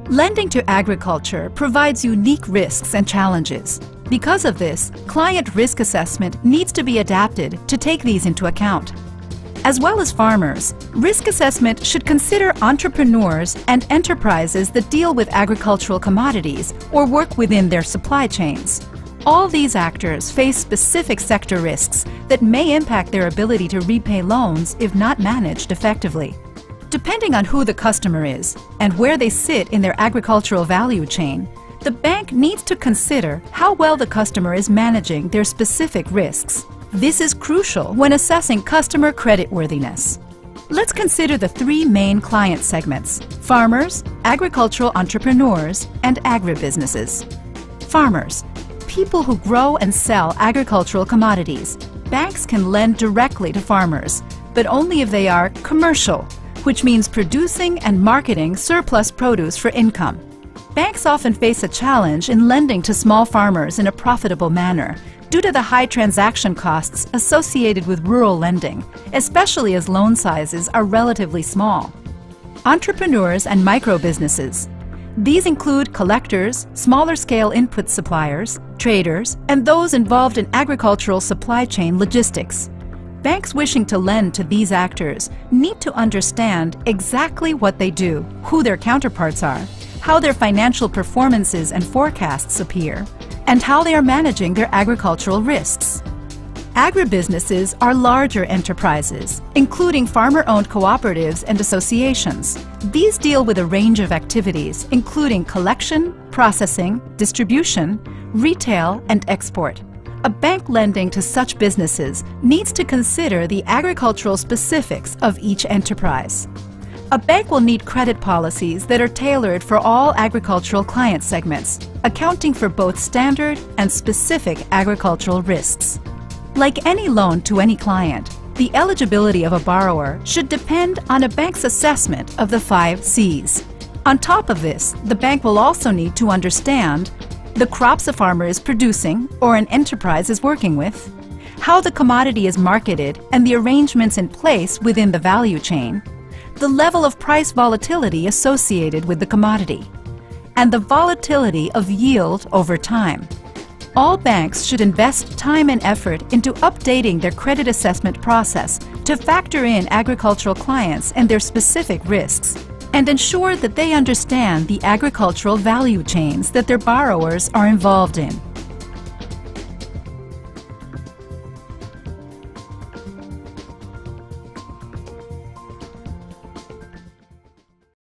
Lending to agriculture provides unique risks and challenges. Because of this, client risk assessment needs to be adapted to take these into account. As well as farmers, risk assessment should consider entrepreneurs and enterprises that deal with agricultural commodities or work within their supply chains. All these actors face specific sector risks that may impact their ability to repay loans if not managed effectively. Depending on who the customer is and where they sit in their agricultural value chain, the bank needs to consider how well the customer is managing their specific risks. This is crucial when assessing customer creditworthiness. Let's consider the three main client segments: farmers, agricultural entrepreneurs, and agribusinesses. Farmers, people who grow and sell agricultural commodities. Banks can lend directly to farmers, but only if they are commercial, which means producing and marketing surplus produce for income. Banks often face a challenge in lending to small farmers in a profitable manner due to the high transaction costs associated with rural lending, especially as loan sizes are relatively small. Entrepreneurs and micro-businesses. These include collectors, smaller-scale input suppliers, traders, and those involved in agricultural supply chain logistics. Banks wishing to lend to these actors need to understand exactly what they do, who their counterparts are, how their financial performances and forecasts appear, and how they are managing their agricultural risks. Agribusinesses are larger enterprises, including farmer-owned cooperatives and associations. These deal with a range of activities, including collection, processing, distribution, retail, and export. A bank lending to such businesses needs to consider the agricultural specifics of each enterprise. A bank will need credit policies that are tailored for all agricultural client segments, accounting for both standard and specific agricultural risks. Like any loan to any client, the eligibility of a borrower should depend on a bank's assessment of the 5 C's. On top of this, the bank will also need to understand the crops a farmer is producing or an enterprise is working with, how the commodity is marketed and the arrangements in place within the value chain, the level of price volatility associated with the commodity, and the volatility of yield over time. All banks should invest time and effort into updating their credit assessment process to factor in agricultural clients and their specific risks, and ensure that they understand the agricultural value chains that their borrowers are involved in.